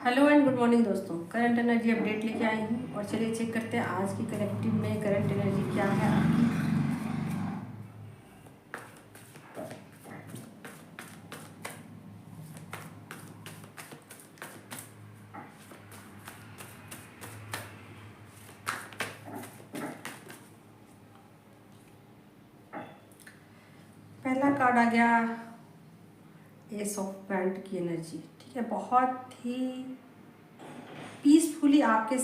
Hello and good morning दोस्तों। Current energy update लेके आई हूँ और चलिए चेक करते हैं आज की कलेक्टिव में करंट एनर्जी क्या है आपकी। पहला कार्ड आ गया एस ऑफ पेंट की एनर्जी। ठीक है, बहुत ही पीसफुली आपके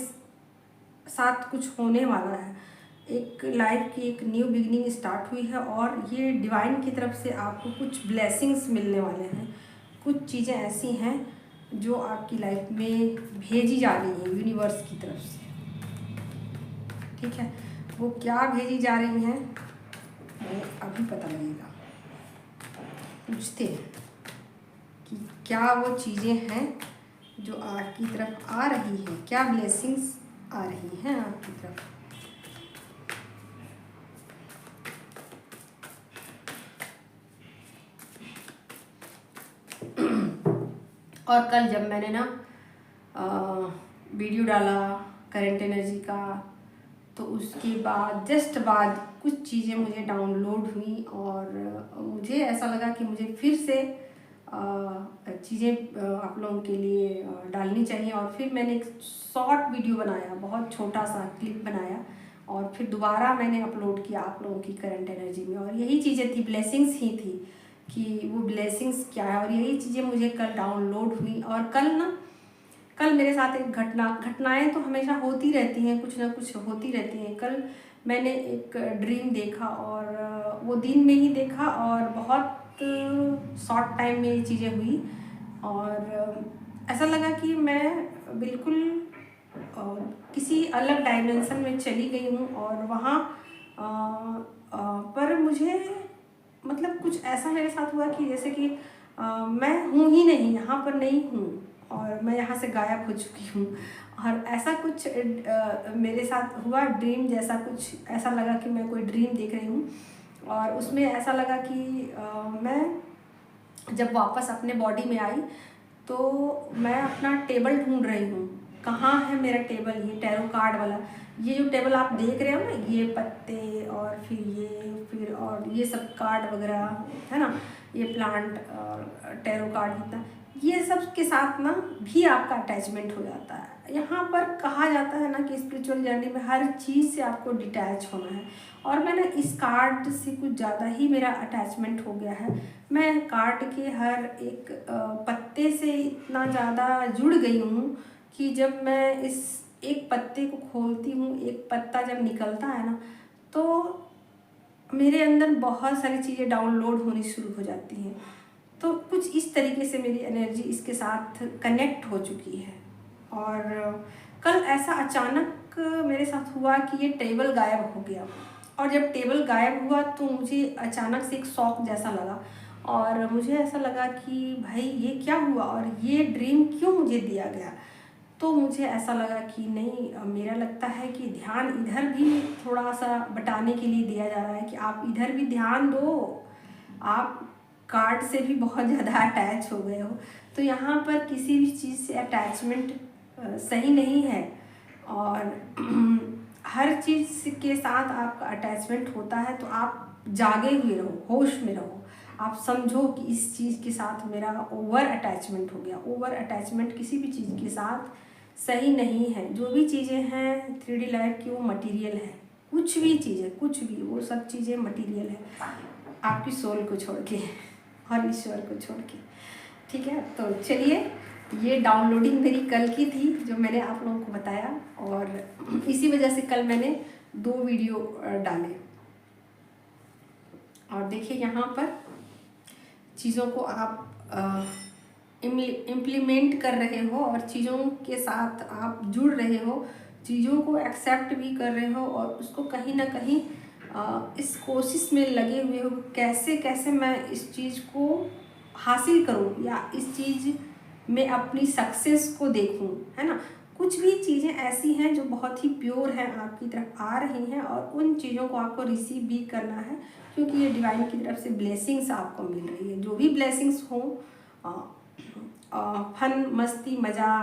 साथ कुछ होने वाला है। एक लाइफ की एक न्यू बिगिनिंग स्टार्ट हुई है और ये डिवाइन की तरफ से आपको कुछ ब्लेसिंग्स मिलने वाले हैं। कुछ चीज़ें ऐसी हैं जो आपकी लाइफ में भेजी जा रही हैं यूनिवर्स की तरफ से। ठीक है, वो क्या भेजी जा रही हैं वो अभी पता लगेगा। पूछते हैं कि क्या वो चीज़ें हैं जो आपकी तरफ आ रही हैं, क्या ब्लेसिंग्स आ रही हैं आपकी तरफ। और कल जब मैंने ना वीडियो डाला करंट एनर्जी का, तो उसके बाद जस्ट बाद कुछ चीज़ें मुझे डाउनलोड हुई और मुझे ऐसा लगा कि मुझे फिर से चीज़ें आप लोगों के लिए डालनी चाहिए। और फिर मैंने एक शॉर्ट वीडियो बनाया, बहुत छोटा सा क्लिप बनाया और फिर दोबारा मैंने अपलोड किया आप लोगों की करंट एनर्जी में। और यही चीज़ें थी, ब्लेसिंग्स ही थी कि वो ब्लेसिंग्स क्या है। और यही चीज़ें मुझे कल डाउनलोड हुई। और कल मेरे साथ एक घटनाएं तो हमेशा होती रहती हैं, कुछ ना कुछ होती रहती हैं। कल मैंने एक ड्रीम देखा और वो दिन में ही देखा और बहुत शॉर्ट टाइम में ये चीज़ें हुई। और ऐसा लगा कि मैं बिल्कुल किसी अलग डायमेंशन में चली गई हूँ। और वहाँ पर मुझे मतलब कुछ ऐसा मेरे साथ हुआ कि जैसे कि मैं हूँ ही नहीं, यहाँ पर नहीं हूँ और मैं यहाँ से गायब हो चुकी हूँ। और ऐसा कुछ मेरे साथ हुआ, ड्रीम जैसा कुछ ऐसा लगा कि मैं कोई ड्रीम देख रही हूँ। और उसमें ऐसा लगा कि मैं जब वापस अपने बॉडी में आई तो मैं अपना टेबल ढूंढ रही हूँ। कहाँ है मेरा टेबल, ये टैरो कार्ड वाला। ये जो टेबल आप देख रहे हो ना, ये पत्ते और फिर और ये सब कार्ड वगैरह है ना, ये प्लांट और टैरो कार्ड होता है, ये सब के साथ ना भी आपका अटैचमेंट हो जाता है। यहाँ पर कहा जाता है ना कि स्पिरिचुअल जर्नी में हर चीज़ से आपको डिटैच होना है। और मैं ना इस कार्ड से कुछ ज़्यादा ही मेरा अटैचमेंट हो गया है। मैं कार्ड के हर एक पत्ते से इतना ज़्यादा जुड़ गई हूँ कि जब मैं इस एक पत्ते को खोलती हूँ, एक पत्ता जब निकलता है ना, तो मेरे अंदर बहुत सारी चीज़ें डाउनलोड होनी शुरू हो जाती हैं। तो कुछ इस तरीके से मेरी एनर्जी इसके साथ कनेक्ट हो चुकी है। और कल ऐसा अचानक मेरे साथ हुआ कि ये टेबल गायब हो गया। और जब टेबल गायब हुआ तो मुझे अचानक से एक शॉक जैसा लगा और मुझे ऐसा लगा कि भाई ये क्या हुआ और ये ड्रीम क्यों मुझे दिया गया। तो मुझे ऐसा लगा कि नहीं, मेरा लगता है कि ध्यान इधर भी थोड़ा सा बटाने के लिए दिया जा रहा है कि आप इधर भी ध्यान दो। आप कार्ड से भी बहुत ज़्यादा अटैच हो गए हो, तो यहाँ पर किसी भी चीज़ से अटैचमेंट सही नहीं है। और हर चीज़ के साथ आपका अटैचमेंट होता है तो आप जागे हुए रहो, होश में रहो। आप समझो कि इस चीज़ के साथ मेरा ओवर अटैचमेंट हो गया। ओवर अटैचमेंट किसी भी चीज़ के साथ सही नहीं है। जो भी चीज़ें हैं 3D लाइफ की वो मटेरियल है। कुछ भी चीज़ें, कुछ भी, वो सब चीज़ें मटेरियल है, आपकी सोल को छोड़ के और ईश्वर को छोड़ के। ठीक है, तो चलिए, ये डाउनलोडिंग मेरी कल की थी जो मैंने आप लोगों को बताया और इसी वजह से कल मैंने 2 वीडियो डाले। और देखिए यहाँ पर चीज़ों को आप इम्प्लीमेंट कर रहे हो और चीज़ों के साथ आप जुड़ रहे हो, चीज़ों को एक्सेप्ट भी कर रहे हो और उसको कहीं ना कहीं इस कोशिश में लगे हुए हो कैसे कैसे मैं इस चीज़ को हासिल करूं या इस चीज़ में अपनी सक्सेस को देखूं, है ना। कुछ भी चीज़ें ऐसी हैं जो बहुत ही प्योर हैं, आपकी तरफ आ रही हैं और उन चीज़ों को आपको रिसीव भी करना है क्योंकि ये डिवाइन की तरफ से ब्लेसिंग्स आपको मिल रही है। जो भी ब्लेसिंग्स हों फन, मस्ती, मज़ा,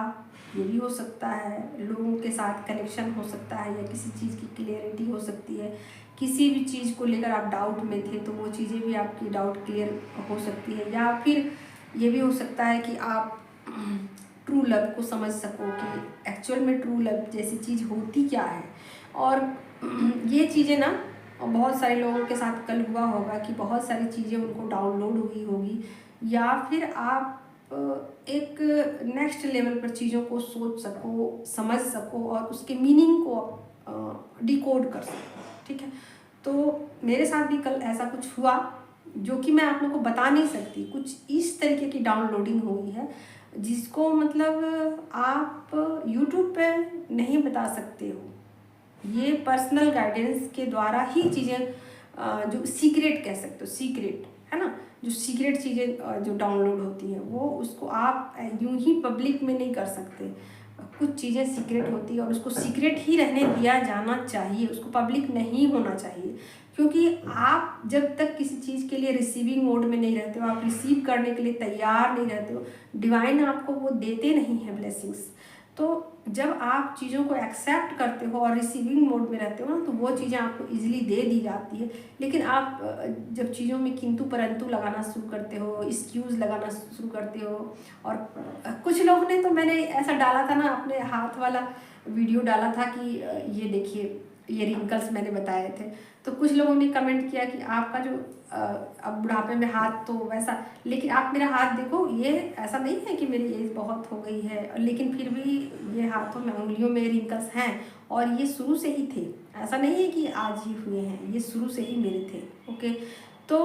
ये भी हो सकता है। लोगों के साथ कनेक्शन हो सकता है, या किसी चीज़ की क्लियरिटी हो सकती है। किसी भी चीज़ को लेकर आप डाउट में थे तो वो चीज़ें भी आपकी डाउट क्लियर हो सकती है। या फिर ये भी हो सकता है कि आप ट्रू लव को समझ सको कि एक्चुअल में ट्रू लव जैसी चीज़ होती क्या है। और ये चीज़ें ना बहुत सारे लोगों के साथ कल हुआ होगा कि बहुत सारी चीज़ें उनको डाउनलोड हुई होगी, या फिर आप एक नेक्स्ट लेवल पर चीज़ों को सोच सको, समझ सको और उसके मीनिंग को डिकोड कर सको। ठीक है, तो मेरे साथ भी कल ऐसा कुछ हुआ जो कि मैं आप लोगों को बता नहीं सकती। कुछ इस तरीके की डाउनलोडिंग हुई है जिसको मतलब आप यूट्यूब पे नहीं बता सकते हो। ये पर्सनल गाइडेंस के द्वारा ही चीज़ें जो सीक्रेट कह सकते हो, सीक्रेट है ना, जो सीक्रेट चीज़ें जो डाउनलोड होती हैं वो उसको आप यूं ही पब्लिक में नहीं कर सकते। कुछ चीज़ें सीक्रेट होती है और उसको सीक्रेट ही रहने दिया जाना चाहिए, उसको पब्लिक नहीं होना चाहिए। क्योंकि आप जब तक किसी चीज़ के लिए रिसीविंग मोड में नहीं रहते हो, आप रिसीव करने के लिए तैयार नहीं रहते हो, डिवाइन आपको वो देते नहीं है ब्लेसिंग्स। तो जब आप चीज़ों को एक्सेप्ट करते हो और रिसीविंग मोड में रहते हो ना, तो वो चीज़ें आपको इजीली दे दी जाती है। लेकिन आप जब चीज़ों में किंतु परंतु लगाना शुरू करते हो, एक्सक्यूज़ लगाना शुरू करते हो, और कुछ लोग ने तो, मैंने ऐसा डाला था ना, अपने हाथ वाला वीडियो डाला था कि ये देखिए ये रिंकल्स मैंने बताए थे, तो कुछ लोगों ने कमेंट किया कि आपका जो अब बुढ़ापे में हाथ तो वैसा, लेकिन आप मेरा हाथ देखो, ये ऐसा नहीं है कि मेरी एज बहुत हो गई है, लेकिन फिर भी ये हाथों में, उंगलियों में रिंकल्स हैं, और ये शुरू से ही थे। ऐसा नहीं है कि आज ही हुए हैं, ये शुरू से ही मेरे थे। ओके, तो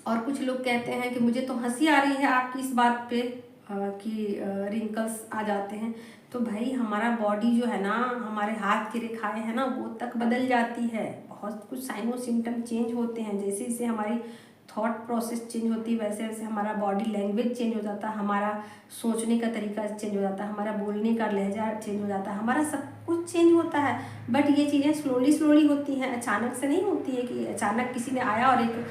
और कुछ लोग कहते हैं कि मुझे तो हंसी आ रही है आपकी इस बात पे कि रिंकल्स आ जाते हैं। तो भाई हमारा बॉडी जो है ना, हमारे हाथ की रेखाएं हैं ना, वो तक बदल जाती है। बहुत कुछ साइनो सिम्टम चेंज होते हैं, जैसे जैसे हमारी थॉट प्रोसेस चेंज होती है, वैसे वैसे हमारा बॉडी लैंग्वेज चेंज हो जाता है, हमारा सोचने का तरीका चेंज हो जाता है, हमारा बोलने का लहजा चेंज हो जाता है, हमारा सब कुछ चेंज होता है। बट ये चीज़ें स्लोली स्लोली होती हैं, अचानक से नहीं होती है कि अचानक किसी ने आया और एक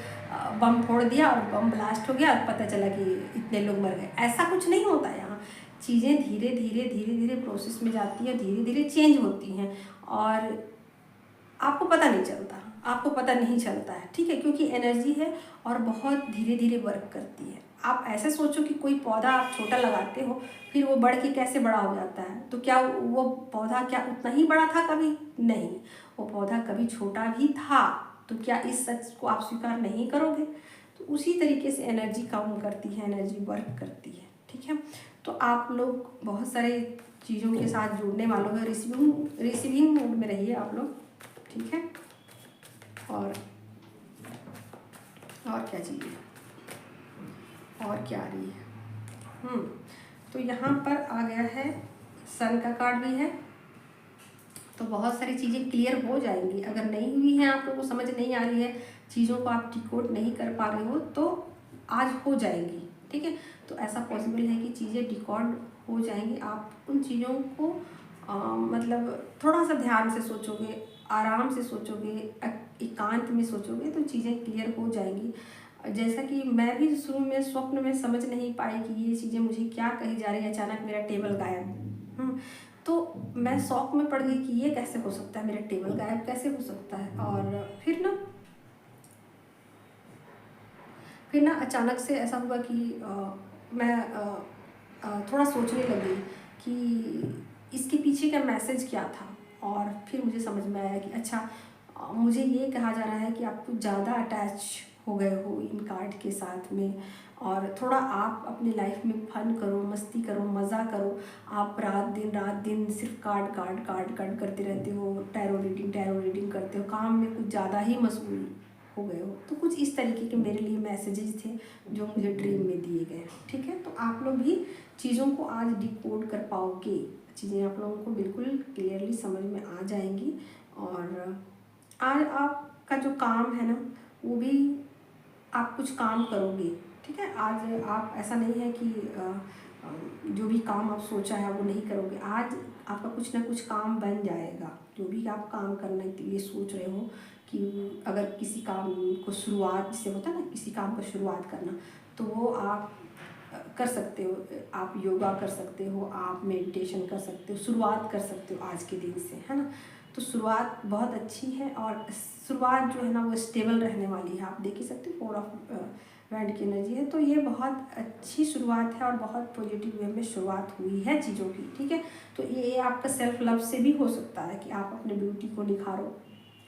बम फोड़ दिया और बम ब्लास्ट हो गया और पता चला कि इतने लोग मर गए। ऐसा कुछ नहीं होता यहाँ। चीज़ें धीरे धीरे धीरे धीरे प्रोसेस में जाती है, धीरे धीरे चेंज होती हैं, और आपको पता नहीं चलता, आपको पता नहीं चलता है। ठीक है, क्योंकि एनर्जी है और बहुत धीरे धीरे वर्क करती है। आप ऐसे सोचो कि कोई पौधा आप छोटा लगाते हो, फिर वो बढ़ के कैसे बड़ा हो जाता है, तो क्या वो पौधा क्या उतना ही बड़ा था? कभी नहीं, वो पौधा कभी छोटा भी था। तो क्या इस सच को आप स्वीकार नहीं करोगे? तो उसी तरीके से एनर्जी काम करती है, एनर्जी वर्क करती है। ठीक है, तो आप लोग बहुत सारे चीज़ों के साथ जुड़ने वालों में रिसीविंग मोड में रहिए आप लोग। ठीक है, और क्या चाहिए, और क्या आ रही है? तो यहाँ पर आ गया है, सन का कार्ड भी है। तो बहुत सारी चीज़ें क्लियर हो जाएंगी। अगर नहीं हुई हैं, आप लोगों को समझ नहीं आ रही है, चीज़ों को आप डिकोड नहीं कर पा रहे हो, तो आज हो जाएंगी। ठीक है, तो ऐसा पॉसिबल है कि चीज़ें डिकोड हो जाएंगी। आप उन चीज़ों को मतलब थोड़ा सा ध्यान से सोचोगे, आराम से सोचोगे, एकांत में सोचोगे, तो चीज़ें क्लियर हो जाएंगी। जैसा कि मैं भी शुरू में स्वप्न में समझ नहीं पाई कि ये चीज़ें मुझे क्या कही जा रही है, अचानक मेरा टेबल गायब। तो मैं शौक में पड़ गई कि ये कैसे हो सकता है, मेरा टेबल गायब कैसे हो सकता है। और फिर ना अचानक से ऐसा हुआ कि मैं थोड़ा सोचने लगी कि इसके पीछे का मैसेज क्या था। और फिर मुझे समझ में आया कि अच्छा, मुझे ये कहा जा रहा है कि आप कुछ ज़्यादा अटैच हो गए हो इन कार्ड के साथ में, और थोड़ा आप अपनी लाइफ में फन करो, मस्ती करो, मज़ा करो। आप रात दिन सिर्फ कार्ड करते रहते हो, टैरो रीडिंग करते हो, काम में कुछ ज़्यादा ही मशगूल हो गए हो। तो कुछ इस तरीके के मेरे लिए मैसेजेस थे जो मुझे ड्रीम में दिए गए। ठीक है, तो आप लोग भी चीज़ों को आज डिकोड कर पाओगे, चीज़ें आप लोगों को बिल्कुल क्लियरली समझ में आ जाएंगी। और आज आपका जो काम है ना, वो भी आप कुछ काम करोगे। ठीक है, आज आप, ऐसा नहीं है कि जो भी काम आप सोचा है वो नहीं करोगे। आज आपका कुछ ना कुछ काम बन जाएगा। जो भी आप काम करने के लिए सोच रहे हो, कि अगर किसी काम को शुरुआत, जिससे होता है ना किसी काम को शुरुआत करना, तो वो आप कर सकते हो, आप योगा कर सकते हो, आप मेडिटेशन कर सकते हो, शुरुआत कर सकते हो आज के दिन से, है ना। तो शुरुआत बहुत अच्छी है और शुरुआत जो है ना वो स्टेबल रहने वाली है। आप देख ही सकते हो 4 ऑफ वैंड की एनर्जी है, तो ये बहुत अच्छी शुरुआत है और बहुत पॉजिटिव वे में शुरुआत हुई है चीज़ों की, ठीक है। तो ये आपका सेल्फ लव से भी हो सकता है कि आप अपने ब्यूटी को निखारो,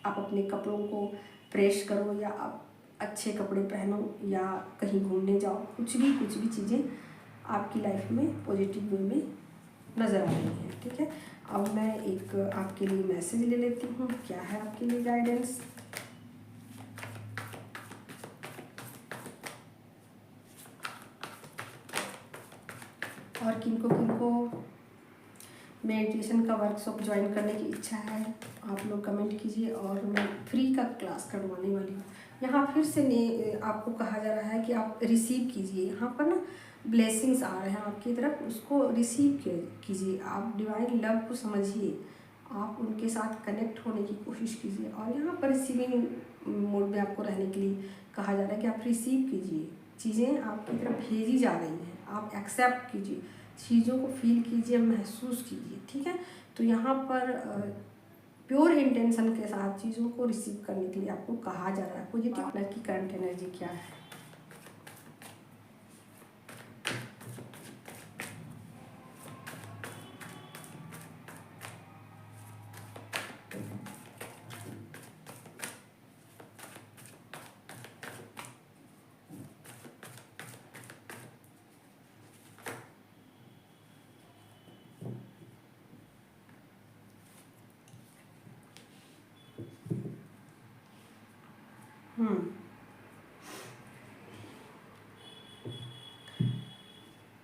आप अपने कपड़ों को प्रेस करो, या आप अच्छे कपड़े पहनो, या कहीं घूमने जाओ, कुछ भी चीज़ें आपकी लाइफ में पॉजिटिव वे में नज़र आ रही हैं, ठीक है। अब मैं एक आपके लिए मैसेज ले लेती हूँ, क्या है आपके लिए गाइडेंस। और किनको मेडिटेशन का वर्कशॉप ज्वाइन करने की इच्छा है, आप लोग कमेंट कीजिए और मैं फ्री का क्लास करवाने वाली हूँ। यहाँ फिर से आपको कहा जा रहा है कि आप रिसीव कीजिए, यहाँ पर ना ब्लेसिंग्स आ रहे हैं आपकी तरफ, उसको रिसीव कीजिए। आप डिवाइन लव को समझिए, आप उनके साथ कनेक्ट होने की कोशिश कीजिए। और यहाँ पर रिसीविंग मोड में आपको रहने के लिए कहा जा रहा है कि आप रिसीव कीजिए, चीज़ें आपकी तरफ भेजी जा रही हैं, आप एक्सेप्ट कीजिए, चीज़ों को फील कीजिए, महसूस कीजिए, ठीक है। तो यहाँ पर प्योर इंटेंशन के साथ चीज़ों को रिसीव करने के लिए आपको कहा जा रहा है। पॉजिटिव पार्टनर की करंट एनर्जी क्या है।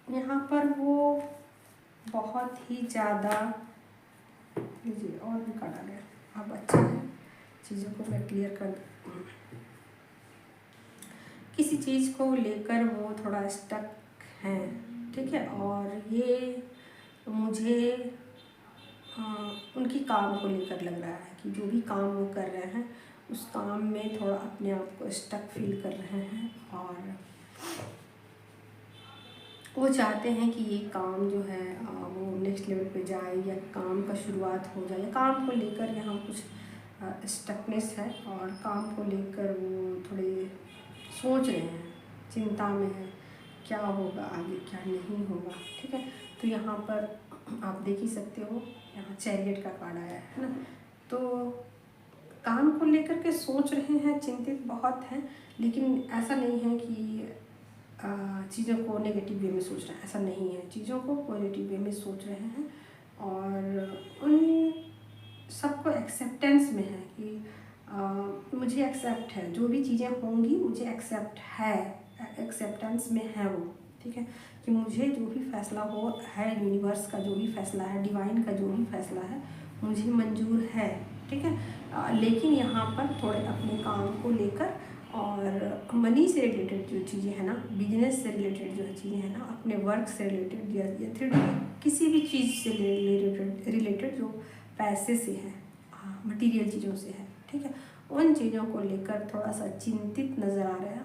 यहाँ पर वो बहुत ही ज़्यादा, लीजिए और भी काटा गया, अब अच्छा है, चीज़ों को मैं क्लियर कर दूँ। किसी चीज़ को लेकर वो थोड़ा स्टक हैं, ठीक है। और ये मुझे उनकी काम को लेकर लग रहा है कि जो भी काम वो कर रहे हैं उस काम में थोड़ा अपने आप को स्टक फील कर रहे हैं, और वो चाहते हैं कि ये काम जो है वो नेक्स्ट लेवल पे जाए, या काम का शुरुआत हो जाए, या काम को लेकर यहाँ कुछ स्टकनेस है, और काम को लेकर वो थोड़े सोच रहे हैं, चिंता में है, क्या होगा आगे क्या नहीं होगा, ठीक है। तो यहाँ पर आप देख ही सकते हो, यहाँ चैरियट का कार्ड आया है ना। तो काम को लेकर के सोच रहे हैं, चिंतित बहुत हैं, लेकिन ऐसा नहीं है कि चीज़ों को नेगेटिव वे में सोच रहे हैं, ऐसा नहीं है। चीज़ों को पॉजिटिव वे में सोच रहे हैं, और उन सबको एक्सेप्टेंस में है कि मुझे एक्सेप्ट है, जो भी चीज़ें होंगी मुझे एक्सेप्ट है, एक्सेप्टेंस में है वो, ठीक है। कि मुझे जो भी फैसला हो है, यूनिवर्स का जो भी फैसला है, डिवाइन का जो भी फैसला है, मुझे मंजूर है, ठीक है। लेकिन यहाँ पर थोड़े अपने काम को लेकर और मनी से रिलेटेड जो चीज़ें हैं ना, बिजनेस से रिलेटेड जो चीज़ें हैं ना, अपने वर्क से रिलेटेड, या 3D किसी भी चीज़ से रिलेटेड जो पैसे से है, मटेरियल चीज़ों से है, ठीक है, उन चीज़ों को लेकर थोड़ा सा चिंतित नज़र आ रहा है।